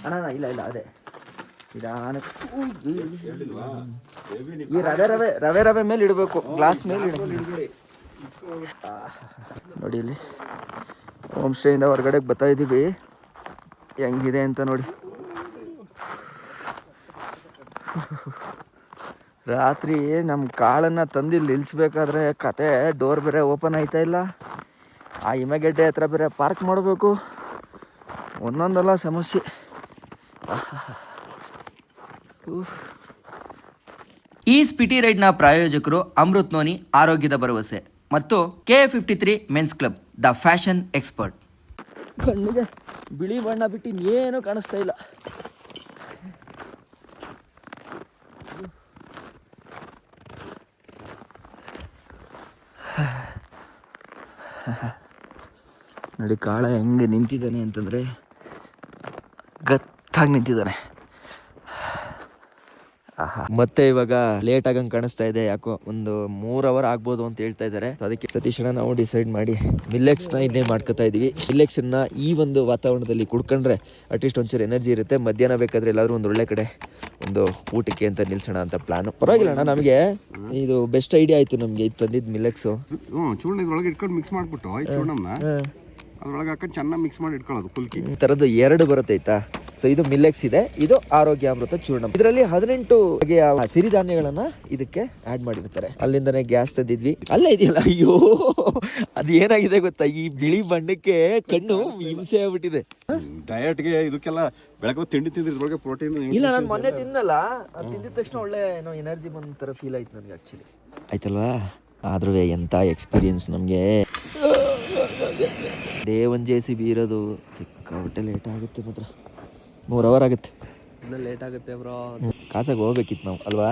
ಅಣ್ಣ ಇಲ್ಲ ಅದೇ ನಿಧಾನ ಈ ರವೆ ಮೇಲೆ ಇಡಬೇಕು, ಗ್ಲಾಸ್ ಮೇಲೆ ಇಡಬೇಕು. ನೋಡಿ ಇಲ್ಲಿ ಹೋಮ್ ಸ್ಟೇಯಿಂದ ಹೊರಗಡೆಗೆ ಬರ್ತಾ ಇದ್ದೀವಿ, ಹೆಂಗಿದೆ ಅಂತ ನೋಡಿ. ರಾತ್ರಿ ನಮ್ಮ ಕಾಳನ್ನು ತಂದು ಇಲ್ಲಿ ನಿಲ್ಲಿಸ್ಬೇಕಾದ್ರೆ ಕತೆ ಡೋರ್ ಬೇರೆ ಓಪನ್ ಆಯ್ತಾ ಇಲ್ಲ, ಆ ಹಿಮಗೆಡ್ಡೆ ಹತ್ರ ಬೇರೆ ಪಾರ್ಕ್ ಮಾಡಬೇಕು, ಒಂದೊಂದಲ್ಲ ಸಮಸ್ಯೆ. ಈ ಸ್ಪಿಟಿ ರೈಡ್ನ ಪ್ರಾಯೋಜಕರು ಅಮೃತ್ ನೋನಿ ಆರೋಗ್ಯದ ಭರವಸೆ ಮತ್ತು K53 men's club the fashion expert. ಕಣ್ಣಿಗೆ ಬಿಳಿ ಬಣ್ಣ ಬಿಟ್ಟು ಇನ್ನೇನು ಕಾಣಿಸ್ತಾ ಇಲ್ಲ. ನೋಡಿ ಕಾಳ ಹೆಂಗೆ ನಿಂತಿದ್ದಾನೆ ಅಂತಂದರೆ ಗತ್ತಾಗಿ ನಿಂತಿದ್ದಾನೆ. ಮತ್ತೆ ಇವಾಗ ಲೇಟ್ ಆಗಂಗೆ ಕಾಣಿಸ್ತಾ ಇದೆ, ಯಾಕೋ ಒಂದು 3 ಅವರ್ ಆಗ್ಬೋದು ಅಂತ ಹೇಳ್ತಾ ಇದ್ದಾರೆ. ಅದಕ್ಕೆ ಸತೀಶಣ್ಣ ನಾವು ಡಿಸೈಡ್ ಮಾಡಿ ಮಿಲ್ಲೆಕ್ಸ್ನ ಇಲ್ಲೇ ಮಾಡ್ಕೊತಾ ಇದೀವಿ. ಮಿಲ್ಲೆಕ್ಸನ್ನ ಈ ಒಂದು ವಾತಾವರಣದಲ್ಲಿ ಕುಡ್ಕೊಂಡ್ರೆ ಅಟ್ಲೀಸ್ಟ್ ಒಂಚೂರು ಎನರ್ಜಿ ಇರುತ್ತೆ. ಮಧ್ಯಾಹ್ನ ಬೇಕಾದ್ರೆ ಎಲ್ಲಾದ್ರೂ ಒಂದು ಒಳ್ಳೆ ಕಡೆ ಒಂದು ಊಟಕ್ಕೆ ಅಂತ ನಿಲ್ಸೋಣ ಅಂತ ಪ್ಲಾನು. ಪರವಾಗಿಲ್ಲ ಅಣ್ಣ, ನಮಗೆ ಇದು ಬೆಸ್ಟ್ ಐಡಿಯಾ ಆಯ್ತು ನಮಗೆ ಇದು ತಂದಿದ್ದು ಮಿಲ್ಲೆಕ್ಸು. ಚೂರ್ಣ ಇದ್ರೊಳಗೆ ಇಟ್ಕೊಂಡು ಮಿಕ್ಸ್ ಮಾಡಿಬಿಟ್ಟು ಚೂರ್ಣನ ಅದ್ರೊಳಗೆ ಹಾಕೊಂಡು ಚೆನ್ನಾಗಿ ಮಿಕ್ಸ್ ಮಾಡಿ ಇಟ್ಕೊಳ್ಳೋದು ಕುಲ್ಕಿ ಈ ಥರದ್ದು 2 ಬರುತ್ತೆ ಆಯ್ತಾ. ಸೊ ಇದು ಮಿಲ್ಲೆಕ್ಸ್ ಇದೆ, ಇದು ಆರೋಗ್ಯ ಅಮೃತ ಚೂರ್ಣ. ಇದರಲ್ಲಿ 18 ಬಗೆಯ ಸಿರಿಧಾನ್ಯಗಳನ್ನ ಇದಕ್ಕೆ ಆಡ್ ಮಾಡಿರ್ತಾರೆ. ಅಲ್ಲಿಂದನೇ ಗ್ಯಾಸ್ ತಂದಿದ್ವಿ, ಅಲ್ಲೇ ಇದೆಯಲ್ಲ. ಅಯ್ಯೋ ಅದು ಏನಾಗಿದೆ ಗೊತ್ತಾ, ಈ ಬಿಳಿ ಬಣ್ಣಕ್ಕೆ ಕಣ್ಣು ಹಿಂಸೆ ಆಗ್ಬಿಟ್ಟಿದೆ. ಡಯಟ್ಗೆ ಇದಕ್ಕೆಲ್ಲ ಬೆಳಗ್ಗೆ ತಿಂಡಿ ತಿಂದ್ರೆ ಇದ್ರೊಳಗೆ ಪ್ರೋಟೀನ್ ಇಲ್ಲ. ನಾನು ಮೊನ್ನೆ ತಿನ್ನಲ್ಲ, ಅದು ತಿಂದಿದ ತಕ್ಷಣ ಒಳ್ಳೆ ಏನೋ ಎನರ್ಜಿ ಬಂದ ಥರ ಫೀಲ್ ಆಯ್ತು ನನಗೆ ಆ್ಯಕ್ಚುಲಿ. ಆಯ್ತಲ್ವಾ, ಆದ್ರೂ ಎಂಥ ಎಕ್ಸ್ಪೀರಿಯನ್ಸ್ ನಮಗೆ. ಒಂದು JCB ಇರೋದು ಸಿಕ್ಕಾಬಿಟ್ಟೆ ಲೇಟ್ ಆಗುತ್ತೆ, ಮಾತ್ರ 3 ಅವರ್ ಆಗುತ್ತೆ. ಲೇಟ್ ಆಗುತ್ತೆ ಬ್ರೋ. ಕಾಸಾಗಿ ಹೋಗ್ಬೇಕಿತ್ತು ನಾವು ಅಲ್ವಾ.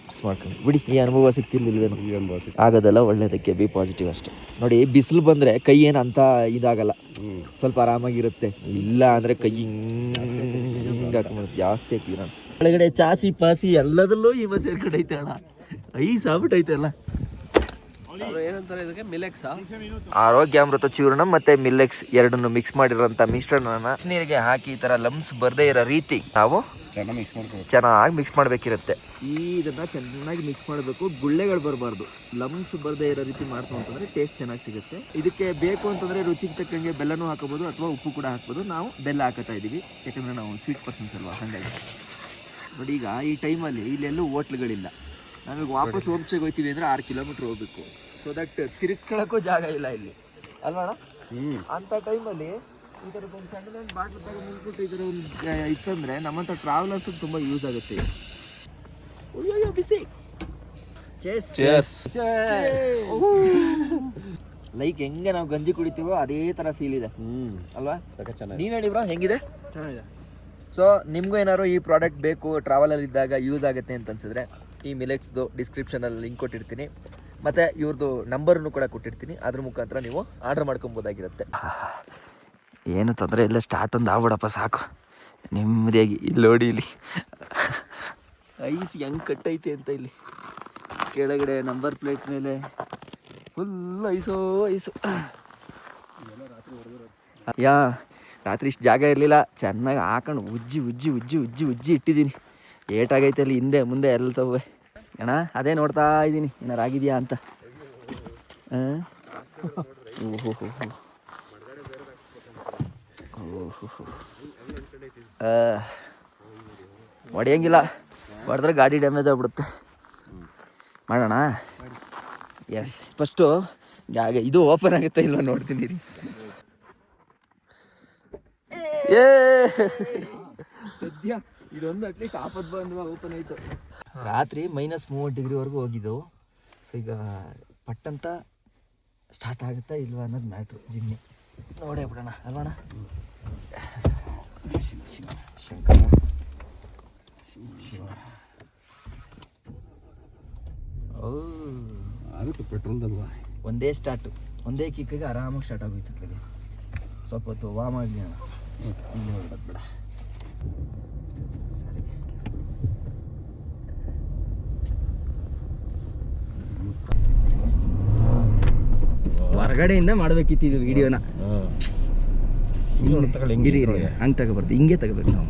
ಮಿಸ್ ಮಾಡ್ಕೊಂಡು ಬಿಡಿ, ಈ ಅನುಭವ ಸಿಕ್ತಿರ್ಲಿಲ್ವೇನೋ. ಆಗೋದಲ್ಲ ಒಳ್ಳೇದಕ್ಕೆ, ಬಿ ಪಾಸಿಟಿವ್ ಅಷ್ಟೇ. ನೋಡಿ ಬಿಸಿಲು ಬಂದರೆ ಕೈ ಏನು ಅಂತ ಇದಾಗಲ್ಲ, ಸ್ವಲ್ಪ ಆರಾಮಾಗಿರುತ್ತೆ. ಇಲ್ಲ ಅಂದರೆ ಕೈ ಹಿಂಗೆ ಹಾಕೊಂಡ್ಬಿಡುತ್ತೆ, ಜಾಸ್ತಿ ಹಾಕ್ತೀವಿ ನಾನು. ಒಳಗಡೆ ಚಾಸಿ ಪಾಸಿ ಎಲ್ಲದಲ್ಲೂ ಹಿಮ ಸೇರ್ಕೊಂಡೈತೆ ಅಣ್ಣ, ಐಸ್ ಆಗ್ಬಿಟ್ಟೈತೆ ಎಲ್ಲ. ಏನಂತಾರೆ ಇದಕ್ಕೆ, ಮಿಲೆಕ್ಸ್ ಆರೋಗ್ಯಾಮೃತ ಚೂರ್ಣ ಮತ್ತೆ ಮಿಲ್ಲೆಕ್ಸ್ ಎರಡನ್ನು ಮಿಕ್ಸ್ ಮಾಡಿರೋಂಥ ಮಿಶ್ರಣನ ನೀರಿಗೆ ಹಾಕಿ ಈ ತರ ಲಮ್ಸ್ ಬರ್ದೇ ಇರೋ ರೀತಿ ನಾವು ಚೆನ್ನಾಗಿ ಮಿಕ್ಸ್ ಮಾಡಬೇಕಿರುತ್ತೆ. ಇದನ್ನ ಚೆನ್ನಾಗಿ ಮಿಕ್ಸ್ ಮಾಡಬೇಕು, ಗುಳ್ಳೆಗಳು ಬರಬಾರ್ದು, ಲಮ್ಸ್ ಬರ್ದೇ ಇರೋ ರೀತಿ ಮಾಡ್ತು ಅಂತಂದ್ರೆ ಟೇಸ್ಟ್ ಚೆನ್ನಾಗಿ ಸಿಗುತ್ತೆ. ಇದಕ್ಕೆ ಬೇಕು ಅಂತಂದ್ರೆ ರುಚಿಗೆ ತಕ್ಕಂಗೆ ಬೆಲ್ಲನೂ ಹಾಕೋಬಹುದು ಅಥವಾ ಉಪ್ಪು ಕೂಡ ಹಾಕ್ಬೋದು. ನಾವು ಬೆಲ್ಲ ಹಾಕೋತಾ ಇದೀವಿ, ಯಾಕಂದ್ರೆ ನಾವು ಸ್ವೀಟ್ ಪರ್ಸನ್ಸ್ ಅಲ್ವಾ, ಹಾಗಾಗಿ. ನೋಡಿ ಈಗ ಈ ಟೈಮಲ್ಲಿ ಇಲ್ಲೆಲ್ಲೂ ಹೋಟ್ಲುಗಳಿಲ್ಲ, ನಮಗೆ ವಾಪಸ್ ಹೋಮ್ಸ್ಟೇಗೆ ಹೋಗ್ತೀವಿ ಅಂದರೆ 6 ಕಿಲೋಮೀಟ್ರ್ ಹೋಗ್ಬೇಕು. ಸೊ ದಟ್ ತಿರ್ಕೊಳ್ಳೋಕ್ಕೂ ಜಾಗ ಇಲ್ಲ ಇಲ್ಲಿ ಅಲ್ವಣ. ಅಂಥ ಟೈಮಲ್ಲಿ ಈ ಥರದ್ದೊಂದು ಸಣ್ಣ ಬಾಟ್ಲು ತಗೊಂಡು ಮುಂದ್ಬಿಟ್ಟು ಈ ಥರ ಒಂದು ಇತ್ತಂದರೆ ನಮ್ಮಂಥ ಟ್ರಾವೆಲರ್ಸಿಗೆ ತುಂಬ ಯೂಸ್ ಆಗುತ್ತೆ. ಅಯ್ಯೋ ಬಿಸಿ ಲೈಕ್ ಹೆಂಗೆ ನಾವು ಗಂಜಿ ಕುಡಿತೀವೋ ಅದೇ ಥರ ಫೀಲ್ ಇದೆ ಅಲ್ವಾ. ನೀವು ಹೇಳಿ ಬ್ರೋ, ಹೆಂಗಿದೆ? ಸೊ ನಿಮಗೂ ಏನಾದ್ರು ಈ ಪ್ರಾಡಕ್ಟ್ ಬೇಕು, ಟ್ರಾವೆಲಲ್ಲಿ ಇದ್ದಾಗ ಯೂಸ್ ಆಗುತ್ತೆ ಅಂತ ಅನ್ಸಿದ್ರೆ ಈ ಮಿಲೆಕ್ಸ್ದು ಡಿಸ್ಕ್ರಿಪ್ಷನಲ್ಲಿ ಲಿಂಕ್ ಕೊಟ್ಟಿರ್ತೀನಿ, ಮತ್ತು ಇವ್ರದ್ದು ನಂಬರನ್ನು ಕೂಡ ಕೊಟ್ಟಿರ್ತೀನಿ. ಅದ್ರ ಮುಖಾಂತರ ನೀವು ಆರ್ಡರ್ ಮಾಡ್ಕೊಬೋದಾಗಿರುತ್ತೆ. ಏನು ತೊಂದರೆ ಇಲ್ಲ, ಸ್ಟಾರ್ಟ್ ಒಂದು ಆಗ್ಬಿಡಪ್ಪ ಸಾಕು ನೆಮ್ಮದಿಯಾಗಿ. ಇಲ್ಲಿ ನೋಡಿ, ಇಲ್ಲಿ ಐಸ್ ಹೆಂಗೆ ಕಟ್ಟೈತೆ ಅಂತ. ಇಲ್ಲಿ ಕೆಳಗಡೆ ನಂಬರ್ ಪ್ಲೇಟ್ ಮೇಲೆ ಫುಲ್ ಐಸು. ರಾತ್ರಿ ಇಷ್ಟು ಜಾಗ ಇರಲಿಲ್ಲ, ಚೆನ್ನಾಗಿ ಹಾಕೊಂಡು ಉಜ್ಜಿ ಇಟ್ಟಿದ್ದೀನಿ. ಏಟಾಗೈತೆ ಅಲ್ಲಿ ಹಿಂದೆ ಮುಂದೆ ಎಲ್ಲ ತವೆ ಅಣ್ಣ. ಅದೇ ನೋಡ್ತಾ ಇದ್ದೀನಿ ಏನಾರು ಆಗಿದೆಯಾ ಅಂತ. ಹೊಡೆಯಂಗಿಲ್ಲ, ಹೊಡೆದ್ರೆ ಗಾಡಿ ಡ್ಯಾಮೇಜ್ ಆಗಿಬಿಡುತ್ತೆ. ಮಾಡೋಣ. ಎಸ್, ಫಸ್ಟು ಇದು ಓಪನ್ ಆಗುತ್ತೆ ಇಲ್ವ ನೋಡ್ತೀನಿ ರೀ. ಸದ್ಯ ಇದೊಂದು ಅಟ್ಲೀಸ್ಟ್ ಆಪತ್ ಬಂದು ಓಪನ್ ಆಯಿತು. ರಾತ್ರಿ -30 ಡಿಗ್ರಿವರೆಗೂ ಹೋಗಿದ್ದೆವು. ಸೊ ಈಗ ಪಟ್ಟಂತ ಸ್ಟಾರ್ಟ್ ಆಗುತ್ತಾ ಇಲ್ವಾ ಅನ್ನೋದು ಮ್ಯಾಟ್ರು. ಜಿಮ್ನಿ ನೋಡೇ ಬಿಡೋಣ ಅಲ್ವಣ. ಶಂಕರ ಆಗುತ್ತೆ ಪೆಟ್ರೋಲ್ದಲ್ವಾ. ಒಂದೇ ಸ್ಟಾರ್ಟು, ಒಂದೇ ಕಿಕ್ಕಿಗೆ ಆರಾಮಾಗಿ ಸ್ಟಾರ್ಟ್ ಆಗೋಯ್ತು. ಅತ್ಲಾಗೆ ಸ್ವಲ್ಪ ಹೊತ್ತು ವಾಮ್ ಆಗಲಿ ಅಣ್ಣ. ಇಲ್ಲಿ ಹೊರಡೋದು ಬೇಡ. ಸರಿ, ಹೊರಗಡೆಯಿಂದ ಮಾಡಬೇಕಿತ್ತು ಇದು ವಿಡಿಯೋನ. ಇರಿ ಇರಿ ಹಂಗೆ ತಗೋಬಾರ್ದು, ಹಿಂಗೆ ತಗೋಬೇಕು ನಾವು.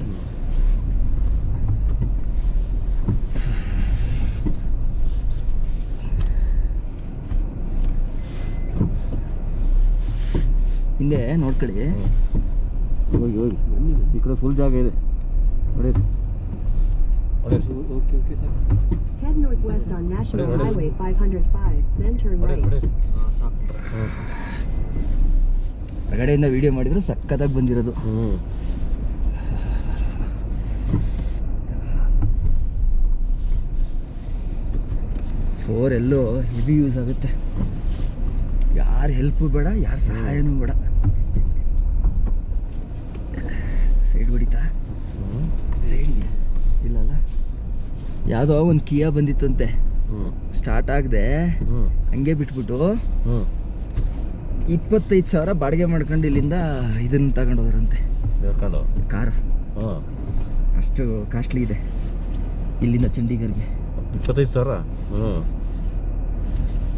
ಹಿಂದೆ ನೋಡ್ಕೊಳ್ಳಿ. ಹೋಗಿ ಹೋಗಿ ಈ ಕಡೆ ಫುಲ್ ಜಾಗ ಇದೆ ಹೊಡೀರಿ. Okay sir. Head northwest on National Highway 505, then turn right. ಹೊರಗಡೆಯಿಂದ ವಿಡಿಯೋ ಮಾಡಿದ್ರೆ ಸಕ್ಕತ್ತಾಗಿ ಬಂದಿರೋದು. ಫೋರ್ ಎಲ್ಲೋ ಹೆವಿ ಯೂಸ್ ಆಗುತ್ತೆ. ಯಾರ ಹೆಲ್ಪು ಬೇಡ, ಯಾರ ಸಹಾಯನೂ ಬೇಡ. ಸೈಡ್ ಹೊಡಿತಾ? ಸೈಡ್ಗೆ ಇಲ್ಲಲ್ಲ. ಯಾವುದೋ ಒಂದು ಕಿಯಾ ಬಂದಿತ್ತಂತೆ, ಸ್ಟಾರ್ಟ್ ಆಗದೆ ಹಂಗೆ ಬಿಟ್ಬಿಟ್ಟು 25,000 ಬಾಡಿಗೆ ಮಾಡ್ಕೊಂಡು ಇಲ್ಲಿಂದ ಇದನ್ನು ತಗೊಂಡು ಹೋದ್ರಂತೆ, ಕಾರು. ಅಷ್ಟು ಕಾಸ್ಟ್ಲಿ ಇದೆ ಇಲ್ಲಿಂದ ಚಂಡೀಗಢ್ಗೆ. 25,000.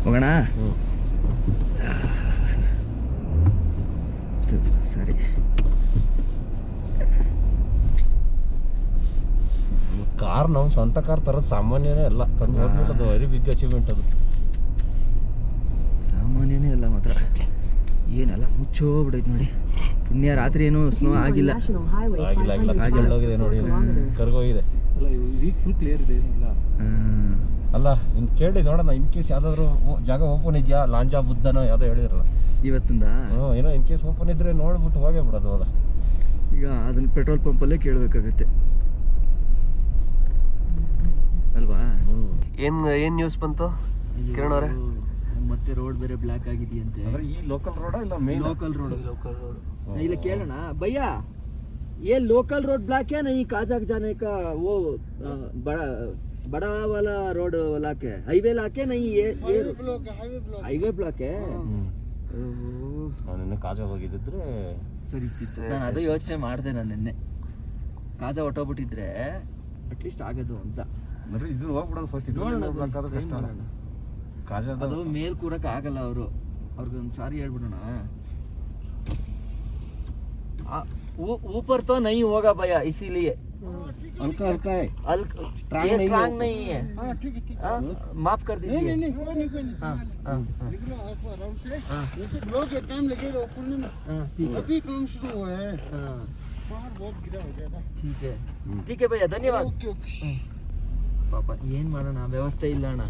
ಹೋಗೋಣ. ಸರಿ. ಕಾರ್ ನಾವು ಸ್ವಂತ ಕಾರ್ ತರೋದು ಸಾಮಾನ್ಯನೇ ಅಲ್ಲ. ತಂದು ವೆರಿ ಬಿಗ್ ಅಚೀವ್ಮೆಂಟ್ ಅದು. ಸಾಮಾನ್ಯನೇ ಅಲ್ಲ ಮಾತ್ರ. ಏನೆಲ್ಲ ಮುಚ್ಚೋಗ್ಬಿಡೈತೆ ನೋಡಿ. ಪುಣ್ಯ ರಾತ್ರಿ ಏನು ಸ್ನೋ ಆಗಿಲ್ಲ. National Highway ಆಗಿಲ್ಲ ಆಗಿಲ್ಲ 505 ಕರ್ಗೋಗಿದೆ ನೋಡಿ, ಕರ್ಗೋಗಿದೆ. ಅಲ್ಲ ಈಗ ಫುಲ್ ಕ್ಲಿಯರ್ ಇದೆ, ಏನಿಲ್ಲ. ಅಲ್ಲ ಇನ್ನು ಕೇಳಿ ನೋಡೋಣ, ಇನ್ ಕೇಸ್ ಯಾವ್ದಾದ್ರು ಜಾಗ ಓಪನ್ ಇದೆಯಾ, ಲಾಂಜಾ ಬುದ್ಧನೋ ಯಾವುದೋ ಹೇಳಿದ್ರಲ್ಲ ಇವತ್ತಿಂದ. ಏನೋ ಇನ್ ಕೇಸ್ ಓಪನ್ ಇದ್ರೆ ನೋಡ್ಬಿಟ್ಟು ಹೋಗೇ ಬಿಡೋದು. ಅಲ್ಲ ಈಗ ಅದನ್ನ ಪೆಟ್ರೋಲ್ ಪಂಪಲ್ಲೇ ಕೇಳಬೇಕಾಗತ್ತೆ ಅಲ್ವಾ? ಏನ್ ನ್ಯೂಸ್ ಬಂತು ಕಿರಣ್ ಅವರೇ? ಮತ್ತೆ ರೋಡ್ ಬೇರೆ ಬ್ಲಾಕ್ ಆಗಿದೆಯಂತೆ. ಅಂದ್ರೆ ಈ ಲೋಕಲ್ ರೋಡ್ ಇಲ್ಲ main local road. Local road. ಇಲ್ಲ ಕೇಳೋಣ. भैया ये लोकल रोड ब्लॉक है नहीं, काजाक जाने का वो बड़ा वाला रोड ब्लॉक है, हाईवे ब्लॉक है नहीं? ये हाईवे ब्लॉक है. ನಾನು ನಿನ್ನೆ ಕಾಜಾ ಹೋಗಿದ್ದಿದ್ರೆ ಸರಿ ಇತ್ತು. ನಾನು ಅದು ಯೋಚನೆ ಮಾಡಿದೆ. ನಾನು ನಿನ್ನೆ ಕಾಜಾ ಹೊಟ್ಟೋಗ್ಬಿಟ್ಟಿದ್ರೆ ಅಟ್ಲೀಸ್ಟ್ ಆಗೋದು ಅಂತ. ಅಂದ್ರೆ ಇದನ್ನ ಹೋಗ್ಬಿಡೋದು ಫಸ್ಟ್. ಇದು ನೋಡೋಣ ನೋಡ್ಬೇಕಾದ್ರೆ ಕಷ್ಟ. ಕಾಜಾ ಅದು ಮೇಲ್ ಕೂರಕ್ ಆಗಲ್ಲ. ಅವ್ರಿಗೊಂದು ಸಾರಿ ಹೇಳ್ಬಿಡೋಣ. ऊपर तो नहीं होगा भैया, इसीलिए हल्का हल्का है, ये स्ट्रांग नहीं है. माफ कर दीजिए. ठीक है भैया, धन्यवाद. ಪಾಪ ಏನು ಮಾಡೋಣ, ವ್ಯವಸ್ಥೆ ಇಲ್ಲ ಅಣ್ಣ.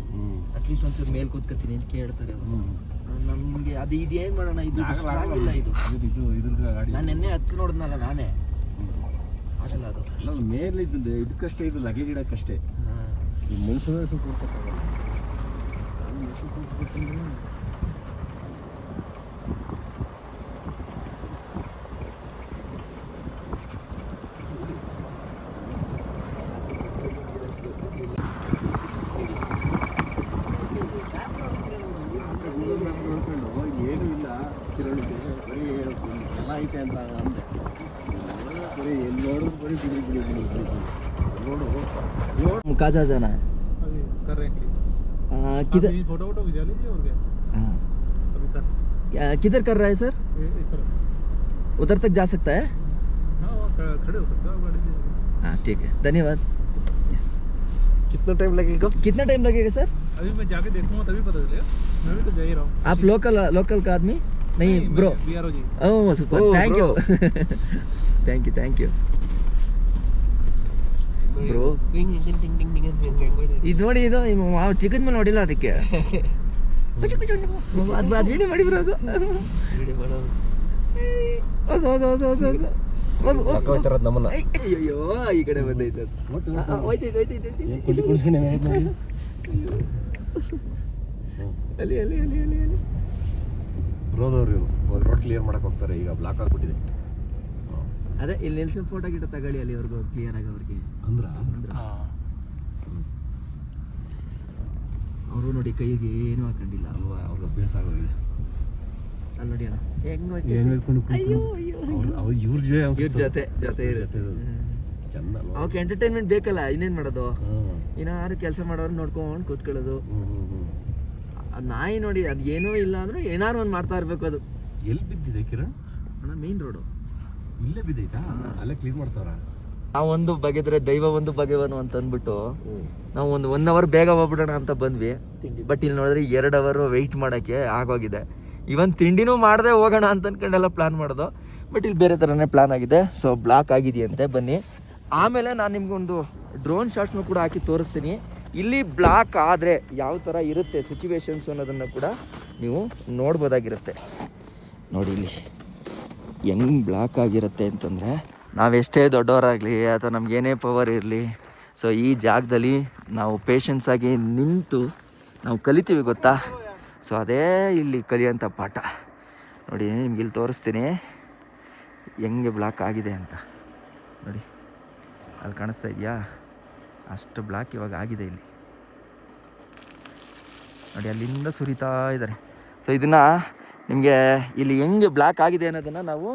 ಅಟ್ಲೀಸ್ಟ್ ಒಂಚೂರು ಮೇಲ್ ಕೂತ್ಕೊತೀನಿ ಅಂತ ಕೇಳ್ತಾರೆ ನಮಗೆ. ಅದು ಇದು ಏನು ಮಾಡೋಣ, ಇದು ಸ್ಟ್ರಾಂಗ್ ಇಲ್ಲ. ಇದು ನಾನು ನೆನ್ನೆ ಹತ್ತು ನೋಡಿದ್ನಲ್ಲ ನಾನೇ, ಆಗಲ್ಲ ಅದು. ಅಲ್ಲ ಮೇಲೆ ಇದ್ದು ಇದಕ್ಕಷ್ಟೇ, ಇದು ಲಗೇಜ್ ಇಡೋಕ್ಕಷ್ಟೇ. ಈ ಮನುಷ್ಯನೇ ಕೂರ್ಸೋಕ್ಕಾಗಲ್ಲ. ಏನು ಇಲ್ಲ ಕಿರಣಿಗೆ, ಬರೀ ಎಲ್ಲ ಐತೆ ಅಂತ ಅಂದೆ. ಬರೀ ಎಲ್ಲಿ ನೋಡಿದ್ರು ಬರೀ ಬಿಡಿ ಬಿಡಿ ಬಿಡಿ ಬಿಡಿ ನೋಡು. काजा जाना है अभी कर रहे हैं किधर? अभी फोटो वोटो खिंचा लीजिए और क्या हाँ. अभी तक किधर कर रहा है सर? इस तरफ। उधर तक जा सकता है? हाँ वहाँ खड़े हो सकते हो आप गाड़ी ले। हाँ ठीक है, धन्यवाद. कितना टाइम लगेगा? कितना टाइम लगेगा सर? अभी मैं जाके देखूंगा तभी पता चलेगा, मैं भी तो जा ही रहा हूँ. आप लोकल का आदमी नहीं ब्रो? BRO जी. Oh super, thank you. Thank you bro. ಇದು ನೋಡಿ, ಇದು ಚಿಕ್ಕದ ಮೇಲೆ ನೋಡಿಲ್ಲ ಅದಕ್ಕೆ. ಅದು ವಿಡಿಯೋ ಮಾಡಿದ್ರು. ಅದು ಹೋಗು ನಮ್ಮನ್ನ ಅಯ್ಯೋ ಈ ಕಡೆ ಬಂದೈತೆ. ಅಲ್ಲಿ ಅಲ್ಲಿ ಅಲ್ಲಿ ಅಲ್ಲಿ ಅಲ್ಲಿ ಬ್ರೋದವ್ರು ಇವರು ರೋಡ್ ಕ್ಲಿಯರ್ ಮಾಡಕ್ಕೆ ಹೋಗ್ತಾರೆ. ಈಗ ಬ್ಲಾಕ್ ಆಗ್ಬಿಟ್ಟಿದೆ. ಅದೇ ಇಲ್ಲಿ ನಿಲ್ಸಿ ಫೋಟೋ ಗಿಟ್ಟ ತಗೊಳ್ಳಿ ಅಲ್ಲಿವರೆಗೂ ಕ್ಲಿಯರ್ ಆಗಿ ಅವ್ರಿಗೆ ಅಂದ್ರ ಅವರು ನೋಡಿ ಕೈಗೆ ಏನು ಹಾಕೊಂಡಿಲ್ಲ ಅಲ್ವಾ, ಅವ್ರಿಗೆ ಅಭ್ಯಾಸ ಆಗೋಗಿದೆ. ಅಲ್ಲಿ ನೋಡಿ ಅಣ್ಣ ಹೆಂಗ್ ಅವ್ರು ಇವ್ರ ಜೊತೆ ಇರುತ್ತೆ. ಚಂದ ಅಲ್ವಾ? ಅವಕ್ಕೆ ಎಂಟರ್ಟೈನ್ಮೆಂಟ್ ಬೇಕಲ್ಲ, ಇನ್ನೇನು ಮಾಡೋದು? ಏನಾದ್ರು ಕೆಲಸ ಮಾಡೋರು ನೋಡ್ಕೊಂಡು ಕೂತ್ಕೊಳ್ಳೋದು. ನಾಯಿ ನೋಡಿ ಅದು ಏನೂ ಇಲ್ಲ ಅಂದ್ರೆ ಏನಾರು ಒಂದು ಮಾಡ್ತಾ ಇರಬೇಕು. ಅದು ಎಲ್ಲಿ ಬಿದ್ದಿದೆ ಕಿರಣ್? ಅಣ್ಣ ಮೇನ್ ರೋಡು. ಇಲ್ಲೇ ಬಿದ್ದೈತಾ ಅಲ್ಲೇ ಕ್ಲೀನ್ ಮಾಡ್ತಾರ. ನಾವೊಂದು ಬಗೆದ್ರೆ ದೈವ ಒಂದು ಬಗೆವನು ಅಂತ ಅಂದ್ಬಿಟ್ಟು ನಾವು ಒಂದು 1 ಅವರ್ ಬೇಗ ಹೋಗ್ಬಿಡೋಣ ಅಂತ ಬಂದ್ವಿ. ಬಟ್ ಇಲ್ಲಿ ನೋಡಿದ್ರೆ 2 ಅವರ್ ವೆಯ್ಟ್ ಮಾಡೋಕ್ಕೆ ಆಗೋಗಿದೆ. ಇವನ್ ತಿಂಡಿನೂ ಮಾಡದೆ ಹೋಗೋಣ ಅಂತ ಅನ್ಕೊಂಡೆಲ್ಲ ಪ್ಲಾನ್ ಮಾಡೋದು. ಬಟ್ ಇಲ್ಲಿ ಬೇರೆ ಥರನೇ ಪ್ಲಾನ್ ಆಗಿದೆ. ಸೊ ಬ್ಲಾಕ್ ಆಗಿದೆಯಂತೆ, ಬನ್ನಿ. ಆಮೇಲೆ ನಾನು ನಿಮ್ಗೊಂದು ಡ್ರೋನ್ ಶಾಟ್ಸ್ನು ಕೂಡ ಹಾಕಿ ತೋರಿಸ್ತೀನಿ. ಇಲ್ಲಿ ಬ್ಲಾಕ್ ಆದರೆ ಯಾವ ಥರ ಇರುತ್ತೆ ಸಿಚುವೇಶನ್ಸ್ ಅನ್ನೋದನ್ನು ಕೂಡ ನೀವು ನೋಡ್ಬೋದಾಗಿರುತ್ತೆ. ನೋಡಿ ಇಲ್ಲಿ ಹೆಂಗೆ ಬ್ಲಾಕ್ ಆಗಿರುತ್ತೆ ಅಂತಂದರೆ, ನಾವೆಷ್ಟೇ ದೊಡ್ಡವರಾಗಲಿ ಅಥವಾ ನಮಗೇನೇ ಪವರ್ ಇರಲಿ, ಸೊ ಈ ಜಾಗದಲ್ಲಿ ನಾವು ಪೇಷನ್ಸಾಗಿ ನಿಂತು ನಾವು ಕಲಿತೀವಿ ಗೊತ್ತಾ. ಸೊ ಅದೇ ಇಲ್ಲಿ ಕಲಿಯೋಂಥ ಪಾಠ. ನೋಡಿ ನಿಮ್ಗೆ ಇಲ್ಲಿ ತೋರಿಸ್ತೀನಿ ಹೆಂಗೆ ಬ್ಲಾಕ್ ಆಗಿದೆ ಅಂತ. ನೋಡಿ ಅಲ್ಲಿ ಕಾಣಿಸ್ತಾ ಇದೆಯಾ, ಅಷ್ಟು ಬ್ಲಾಕ್ ಇವಾಗ ಆಗಿದೆ ಇಲ್ಲಿ. ನೋಡಿ ಅಲ್ಲಿಂದ ಸುರಿತಾ ಇದ್ದಾರೆ. ಸೊ ಇದನ್ನು ನಿಮಗೆ ಇಲ್ಲಿ ಹೆಂಗೆ ಬ್ಲಾಕ್ ಆಗಿದೆ ಅನ್ನೋದನ್ನು ನಾವು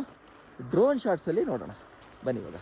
ಡ್ರೋನ್ ಶಾಟ್ಸಲ್ಲಿ ನೋಡೋಣ ಬನ್ನಿ ಇವಾಗ.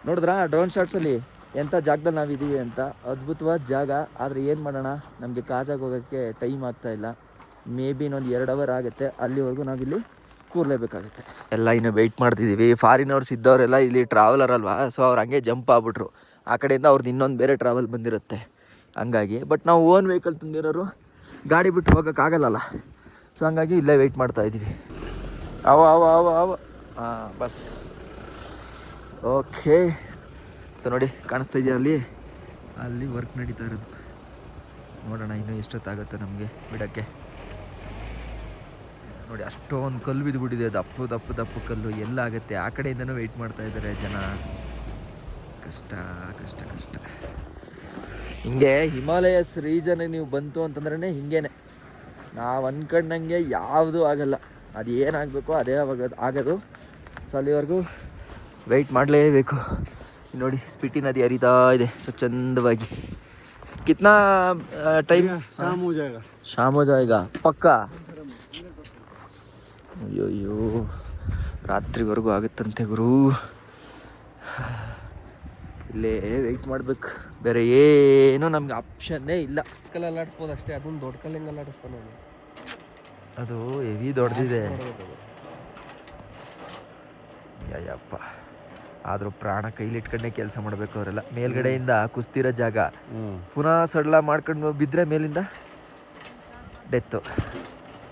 ನೋಡಿದ್ರಾ ಡ್ರೋನ್ ಶಾಟ್ಸಲ್ಲಿ ಎಂಥ ಜಾಗದಲ್ಲಿ ನಾವಿದ್ದೀವಿ ಅಂತ. ಅದ್ಭುತವಾದ ಜಾಗ. ಆದರೆ ಏನು ಮಾಡೋಣ, ನಮಗೆ ಕಾಜಾಗಿ ಹೋಗೋಕ್ಕೆ ಟೈಮ್ ಆಗ್ತಾ ಇಲ್ಲ. ಮೇ ಬಿ ಇನ್ನೊಂದು 2 ಅವರ್ ಆಗುತ್ತೆ. ಅಲ್ಲಿವರೆಗೂ ನಾವಿಲ್ಲಿ ಕೂರಲೇಬೇಕಾಗುತ್ತೆ. ಎಲ್ಲ ಇನ್ನು ವೆಯ್ಟ್ ಮಾಡ್ತಿದ್ದೀವಿ. ಫಾರಿನವ್ರ್ಸ್ ಇದ್ದವರೆಲ್ಲ ಇಲ್ಲಿ ಟ್ರಾವೆಲರ್ ಅಲ್ವಾ, ಸೊ ಅವ್ರು ಹಂಗೆ ಜಂಪ್ ಆಗ್ಬಿಟ್ರು. ಆ ಕಡೆಯಿಂದ ಅವ್ರದ್ದು ಇನ್ನೊಂದು ಬೇರೆ ಟ್ರಾವೆಲ್ ಬಂದಿರುತ್ತೆ ಹಂಗಾಗಿ. ಬಟ್ ನಾವು ಓನ್ ವೆಹಿಕಲ್ ತಂದಿರೋರು ಗಾಡಿ ಬಿಟ್ಟು ಹೋಗೋಕ್ಕಾಗಲ್ಲಲ್ಲ. ಸೊ ಹಂಗಾಗಿ ಇಲ್ಲೇ ವೆಯ್ಟ್ ಮಾಡ್ತಾಯಿದ್ದೀವಿ. ಹಾಂ ಬಸ್ ಓಕೆ. ಸೊ ನೋಡಿ ಕಾಣಿಸ್ತಾ ಇದೆಯಾ ಅಲ್ಲಿ ವರ್ಕ್ ನಡೀತಾ ಇರೋದು. ನೋಡೋಣ ಇನ್ನೂ ಎಷ್ಟೊತ್ತಾಗುತ್ತೆ ನಮಗೆ ಬಿಡೋಕ್ಕೆ. ನೋಡಿ ಅಷ್ಟೊಂದು ಕಲ್ಲು ಬಿದ್ದುಬಿಟ್ಟಿದೆ, ದಪ್ಪು ಕಲ್ಲು. ಎಲ್ಲಾಗುತ್ತೆ. ಆ ಕಡೆಯಿಂದನೂ ವೆಯ್ಟ್ ಮಾಡ್ತಾ ಇದ್ದಾರೆ ಜನ. ಕಷ್ಟ. ಹಿಂಗೆ ಹಿಮಾಲಯಸ್ ರೀಜನ್ಗೆ ನೀವು ಬಂತು ಅಂತಂದ್ರೇ ಹಿಂಗೇನೆ. ನಾವು ಅಂದ್ಕೊಂಡಂಗೆ ಯಾವುದೂ ಆಗಲ್ಲ. ಅದು ಏನಾಗಬೇಕು ಅದೇ ಆಗೋದು. ಸೊ ಅಲ್ಲಿವರೆಗೂ ವೆಯ್ಟ್ ಮಾಡಲೇಬೇಕು. ನೋಡಿ ಸ್ಪಿಟಿ ನದಿ ಹರಿತಾ ಇದೆ ಸೊ ಚಂದವಾಗಿ. ಕಿತ್ನಾ ಟೈಮ್? ಶಾಮ್ ಹೋ ಜಾಯೇಗಾ ಪಕ್ಕಾ. ಅಯ್ಯೋ ರಾತ್ರಿವರೆಗೂ ಆಗುತ್ತಂತೆ ಗುರು. ಇಲ್ಲೇ ವೆಯ್ಟ್ ಮಾಡ್ಬೇಕು, ಬೇರೆ ಏನೂ ನಮ್ಗೆ ಆಪ್ಷನ್ನೇ ಇಲ್ಲ. ಕಲ್ಲು ಅಲ್ಲಾಡಿಸ್ಬೋದು ಅಷ್ಟೇ, ಅದೊಂದು ದೊಡ್ಡ ಕಲ್ಲು ಹೆಂಗೆ ಅಲ್ಲಾಡಿಸ್ತಾನೆ ಅದು ಹೆವಿ ದೊಡ್ಡದಿದೆ. ಯಪ್ಪ, ಆದರೂ ಪ್ರಾಣ ಕೈಲಿಟ್ಕೊಂಡೇ ಕೆಲಸ ಮಾಡಬೇಕು ಅವರೆಲ್ಲ. ಮೇಲ್ಗಡೆಯಿಂದ ಕುಸ್ತಿರೋ ಜಾಗ ಪುನಃ ಸಡ್ಲ ಮಾಡ್ಕೊಂಡು ಬಿದ್ದರೆ ಮೇಲಿಂದ ಡೆತ್ತು.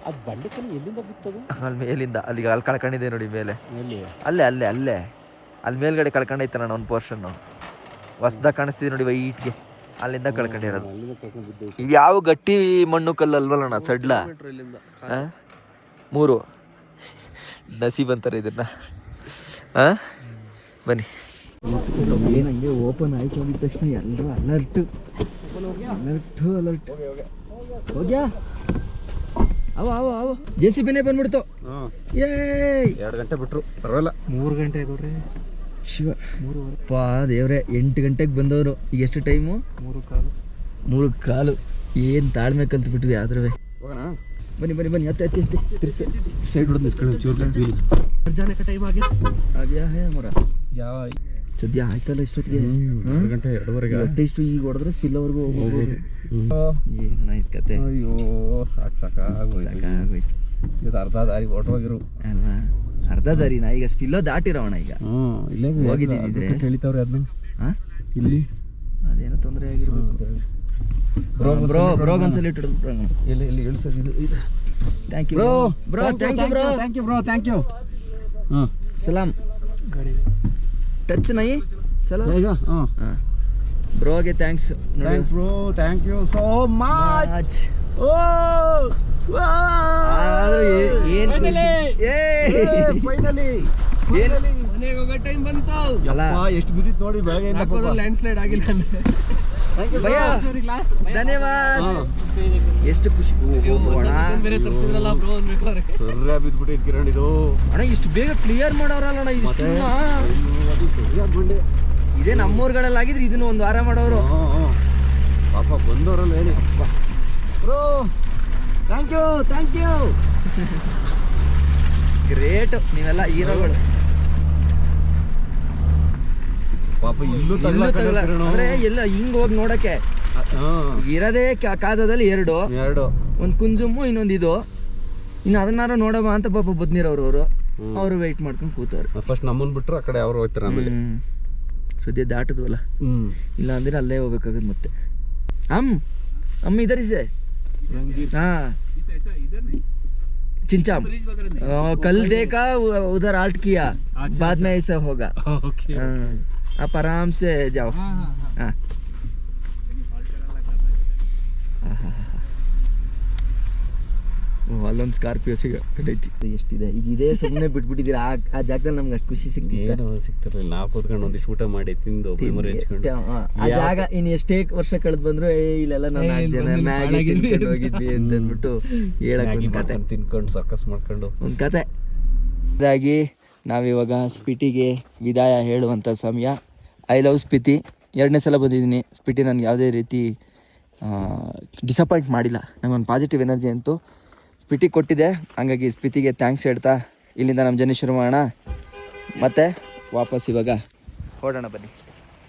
ಅದು ಬಂಡೆಕಲ್ಲು ಎಲ್ಲಿಂದ ಬಿತ್ತದು? ಅಲ್ಲಿ ಮೇಲಿಂದ ಅಲ್ಲಿಗೆ ಅಲ್ಲಿ ಕಳ್ಕೊಂಡಿದೆ ನೋಡಿ ಮೇಲೆ. ಅಲ್ಲೇ ಅಲ್ಲಿ ಮೇಲ್ಗಡೆ ಕಳ್ಕೊಂಡೈತೆ ನಾನು ಒಂದು ಪೋರ್ಷನ್ನು ಹೊಸ್ದಾಗ ಕಾಣಿಸ್ತಿದೆ ನೋಡಿ ವೈಟ್ಗೆ. ಅಲ್ಲಿಂದ ಕಳ್ಕೊಂಡಿರೋದು. ಇವು ಯಾವ ಗಟ್ಟಿ ಮಣ್ಣು ಕಲ್ಲು ಅಲ್ವಲ್ಲಣ್ಣ, ಸಡ್ಲ 3 ನಸೀಬ್ ಅಂತಾರೆ ಇದನ್ನ. ಬನ್ನಿ. ಏನಂಗೆ ಓಪನ್ ಆಯ್ತು ಅಂದಿದ ತಕ್ಷಣ ಎಲ್ಲರೂ ಅಲರ್ಟ್ ಹೋಗ್ಯಾ. ಅವ JCB ಬಂದ್ಬಿಡ್ತು. 2 ಗಂಟೆ ಬಿಟ್ರು ಪರವಾಗಿಲ್ಲ. 3 ಗಂಟೆ ಆಗೋರೆ ಶಿವ. ಪಾ ದೇವ್ರೆ, 8 ಗಂಟೆಗೆ ಬಂದವರು. ಈಗ ಎಷ್ಟು ಟೈಮು? 3:15. ಏನು ತಾಳ್ಮೆ ಕಲ್ತ್ಬಿಟ್ವಿ. ಆದ್ರೂ ಬನ್ನಿ ಹತ್ತಿ ಸೈಡ್ ಹೊಡೆದು ಜಾನೆ ಟೈಮ್ ಆಗಿ ಆಗ್ಯಾ ಹೇ ಮರ. ಯಾವ ಸದ್ಯ ಆಯ್ತಲ್ಲ ಇಷ್ಟೊತ್ತಿಗೆ 2 ಗಂಟೆ 2:30 ಅಟ್ಲೀಸ್ಟ್ ಈಗ ಹೊಡೆದ್ರೆ ಸ್ಪಿಲ್ಲವರೆಗೂ ಹೋಗ್ಬೋದು. ಏನಣ್ಣ ಇದು ಕತೆ, ಅಯ್ಯೋ ಸಾಕಾಗೋಯ್ತು. ಸಾಕಾಗೋಯ್ತು ಇದು ಅರ್ಧ ದಾರಿ ಹೊರಟೋಗಿರು ಅಲ್ವಾ. ಅರ್ಧ ದಾರಿನ ಈಗ ಸ್ಪಿಲ್ಲೋ ದಾಟಿರೋಣ ಈಗ. ಇಲ್ಲೇ ಹೋಗಿದ್ದಿದ್ರೆ ಹೇಳಿತವ್ರೆ ಅದನ್ನ ಹಾಂ ಇಲ್ಲಿ ಅದೇನೋ ತೊಂದರೆ ಆಗಿರ್ಬೇಕು. ಬ್ರೋಗ್ ಒಂದ್ಸಲ ಇಟ್ಟು ಇಲ್ಲಿ ಇಳಿಸೋದು ಇದು. Thank you bro. Thank you ಹಾಂ ಸಲಾಮ್. ಟಚ್ ನೈ ಚಲೋ. ಈಗ ಹಾಂ ಬ್ರೋಗೆ thanks thanks bro, thank you so much. ಓ ಆದ್ರೂ ಏನು ಫೈನಲಿ ಮನೆಗೆ ಹೋಗೋ ಟೈಮ್ ಬಂತು. ಅಲ್ಲ ಎಷ್ಟು ಬಿದ್ದಿತ್ತು ನೋಡಿ ಬೆಳಗ್ಗೆ. ಲ್ಯಾಂಡ್ ಸ್ಲೈಡ್ ಆಗಿಲ್ಲ ಅಂದ್ರೆ ಭಯ ಧನ್ಯವಾದ. ಎಷ್ಟು ಖುಷಿ ಬೇರೆ ತರಿಸಿದ್ರಲ್ಲ ಬ್ರೋ ಅನ್ಬೇಕಾದ್ರೆ. ಸರ್ರ ಬಿದ್ಬಿಟ್ಟು ಕಿರಣ್ ಇದು. ಅಣ್ಣ ಇಷ್ಟು ಬೇಗ ಕ್ಲಿಯರ್ ಮಾಡೋರಲ್ಲ ಇಷ್ಟು. ಅದು ಸರಿಯಾಗಿ ಬಂಡೆ. ಇದೇ ನಮ್ಮೂರ್ಗಳಲ್ಲಿ ಆಗಿದ್ರೆ ಇದನ್ನು ಒಂದು ವಾರ ಮಾಡೋರು. ಪಾಪ ಬಂದವರಲ್ಲ ಹೇಳಿ ಬ್ರೋ. ಥ್ಯಾಂಕ್ ಯು ಗ್ರೇಟ್, ನೀವೆಲ್ಲ ಹೀರೋಗಳು. ಪಾಪ ಇಲ್ಲೂ ಅಂದ್ರೆ ಎಲ್ಲ ಹಿಂಗ್ ಹೋಗಿ ನೋಡಕ್ಕೆ ಇರೋದೇ ಕಾಜಾದಲ್ಲಿ 2 ಒಂದು ಕುಂಜುಮ್ಮು ಇನ್ನೊಂದು ಇದು. ಇನ್ನು ಅದನ್ನಾರ ನೋಡಮ್ಮ ಅಂತ ಪಾಪ ಬದ್ನಿರೋರು ಅವರು ವೆಯ್ಟ್ ಮಾಡ್ಕೊಂಡು ಕೂತವ್ರು. ಫಸ್ಟ್ ನಮ್ಮನ್ ಬಿಟ್ರು ಆ ಕಡೆ ಅವ್ರು ಹೋಗ್ತಾರೆ ಆಮೇಲೆ. ಸದ್ಯ ದಾಟದ್ವಲ್ಲ, ಇಲ್ಲ ಅಂದ್ರೆ ಅಲ್ಲೇ ಹೋಗ್ಬೇಕಾಗದ್ ಮತ್ತೆ. ಅಮ್ಮ ಇದರ್ ಇಸೆ ಹಾ चिंचाम कल देखा उधर आल्ट किया, बाद में ऐसा होगा. आप आराम से जाओ. हाँ ಅಲ್ಲೊಂದು ಸ್ಕಾರ್ಪಿಯೋ ಸಿಗೈತಿ. ಎಷ್ಟಿದೆ ಈಗ, ಇದೇ ಸುಮ್ಮನೆ ಬಿಟ್ಬಿಟ್ಟಿದ್ದೀರಾ ಆ ಜಾಗದಲ್ಲಿ ನಮ್ಗೆ ಅಷ್ಟು ಖುಷಿ ಸಿಗ್ತಿರ್ಲಿಲ್ಲ. ನಾವು ಕೂತ್ಕೊಂಡು ಒಂದಿಷ್ಟು ಊಟ ಮಾಡಿ ತಿಂದು ಆ ಜಾಗ ಇನ್ನು ಎಷ್ಟೇ ವರ್ಷ ಕಳೆದ್ ಬಂದ್ರು ಇಲ್ಲೆಲ್ಲ ನಾವು 4 ಜನ ಮ್ಯಾಗಿ ತಿನ್ಕೊಂಡು ಹೋಗಿದ್ವಿ ಅಂತ ಅಂದ್ಬಿಟ್ಟು ಹೇಳಕ್ ಒಂದು ಕತೆ ತಿನ್ಕೊಂಡು ಸರ್ಕಸ್ ಮಾಡ್ಕೊಂಡು ಒಂದು ಕತೆ. ಇದಾಗಿ ನಾವಿವಾಗ ಸ್ಪಿಟಿಗೆ ವಿದಾಯ ಹೇಳುವಂಥ ಸಮಯ. I love Spiti. 2ನೇ ಸಲ ಬಂದಿದ್ದೀನಿ ಸ್ಪಿಟಿ. ನನಗೆ ಯಾವುದೇ ರೀತಿ ಡಿಸಪಾಯಿಂಟ್ ಮಾಡಿಲ್ಲ. ನನಗೊಂದು ಪಾಸಿಟಿವ್ ಎನರ್ಜಿ ಅಂತೂ ಸ್ಪಿಟಿ ಕೊಟ್ಟಿದೆ. ಹಂಗಾಗಿ ಸ್ಪಿತಿಗೆ ಥ್ಯಾಂಕ್ಸ್ ಹೇಳ್ತಾ ಇಲ್ಲಿಂದ ನಮ್ಮ ಜರ್ನಿ ಶುರು ಮಾಡೋಣ. ಮತ್ತು ವಾಪಸ್ ಇವಾಗ ಹೊರಡೋಣ ಬನ್ನಿ.